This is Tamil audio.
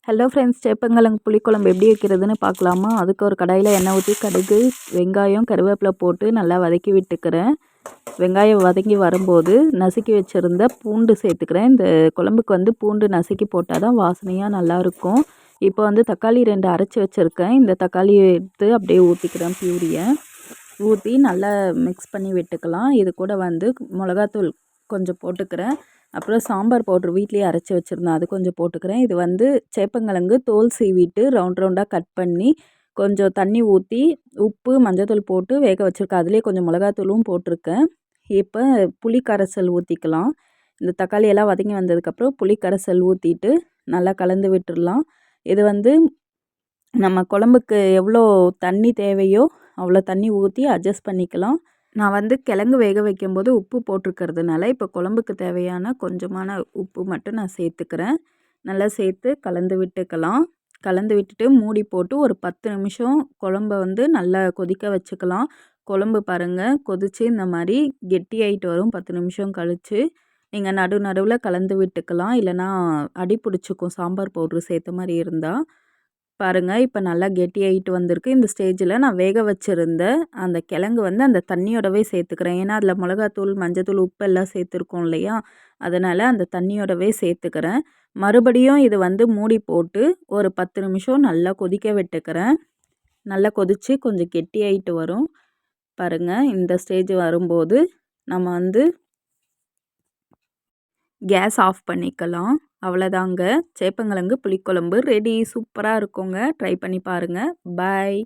ஹலோ ஃப்ரெண்ட்ஸ், சேப்பங்கிழங்கு புளிக்குழம்பு எப்படி வைக்கிறதுன்னு பார்க்கலாமா? அதுக்கு ஒரு கடாயில் எண்ணெய் ஊற்றி கடுகு, வெங்காயம், கருவேப்பிலை போட்டு நல்லா வதக்கி விட்டுக்கிறேன். வெங்காயம் வதங்கி வரும்போது நசுக்கி வச்சுருந்த பூண்டு சேர்த்துக்கிறேன். இந்த குழம்புக்கு வந்து பூண்டு நசுக்கி போட்டால் தான் வாசனையாக நல்லாயிருக்கும். இப்போ வந்து தக்காளி 2 அரைச்சி வச்சுருக்கேன். இந்த தக்காளியை எடுத்து அப்படியே ஊற்றிக்கிறேன். பியூரியை ஊற்றி நல்லா மிக்ஸ் பண்ணி விட்டுக்கலாம். இது கூட வந்து மிளகாத்தூள் கொஞ்சம் போட்டுக்கிறேன். அப்புறம் சாம்பார் பவுட்ரு வீட்லேயே அரைச்சி வச்சுருந்தேன், அது கொஞ்சம் போட்டுக்கிறேன். இது வந்து சேப்பங்கிழங்கு தோல் சீவிட்டு ரவுண்ட் ரவுண்டாக கட் பண்ணி கொஞ்சம் தண்ணி ஊற்றி உப்பு மஞ்சத்தூள் போட்டு வேக வச்சுருக்கேன். அதுலேயே கொஞ்சம் மிளகாத்தூளும் போட்டிருக்கேன். இப்போ புளி கரைசல் ஊற்றிக்கலாம். இந்த தக்காளியெல்லாம் வதங்கி வந்ததுக்கப்புறம் புளி கரைசல் ஊற்றிட்டு நல்லா கலந்து விட்டுடலாம். இது வந்து நம்ம குழம்புக்கு எவ்வளோ தண்ணி தேவையோ அவ்வளோ தண்ணி ஊற்றி அட்ஜஸ்ட் பண்ணிக்கலாம். நான் வந்து கிழங்கு வேக வைக்கும்போது உப்பு போட்டிருக்கிறதுனால இப்போ குழம்புக்கு தேவையான கொஞ்சமான உப்பு மட்டும் நான் சேர்த்துக்கிறேன். நல்லா சேர்த்து கலந்து விட்டுக்கலாம். கலந்து விட்டுட்டு மூடி போட்டு ஒரு 10 நிமிஷம் குழம்ப வந்து நல்லா கொதிக்க வச்சுக்கலாம். குழம்பு பாருங்கள் கொதித்து இந்த மாதிரி கெட்டியாயிட்டு வரும். 10 நிமிஷம் கழித்து நீங்கள் நடுவில் கலந்து விட்டுக்கலாம். இல்லைனா அடி பிடிச்சிக்கும் சாம்பார் பவுட்ரு சேர்த்த மாதிரி இருந்தால். பாருங்கள் இப்போ நல்லா கெட்டியாயிட்டு வந்திருக்கு. இந்த ஸ்டேஜில் நான் வேக வச்சுருந்த அந்த கிழங்கு வந்து அந்த தண்ணியோடவே சேர்த்துக்கிறேன். ஏன்னா அதில் மிளகாத்தூள், மஞ்சத்தூள், உப்பு எல்லாம் சேர்த்துருக்கோம் இல்லையா? அதனால் அந்த தண்ணியோடவே சேர்த்துக்கிறேன். மறுபடியும் இது வந்து மூடி போட்டு ஒரு 10 நிமிஷம் நல்லா கொதிக்க விட்டுக்கிறேன். நல்லா கொதித்து கொஞ்சம் கெட்டியாயிட்டு வரும். பாருங்கள் இந்த ஸ்டேஜ் வரும்போது நம்ம வந்து கேஸ் ஆஃப் பண்ணிக்கலாம். அவ்வளோதாங்க, சேப்பங்கிழங்கு புளிக்குழம்பு ரெடி. சூப்பராக இருக்குங்க. ட்ரை பண்ணி பாருங்கள். பாய்.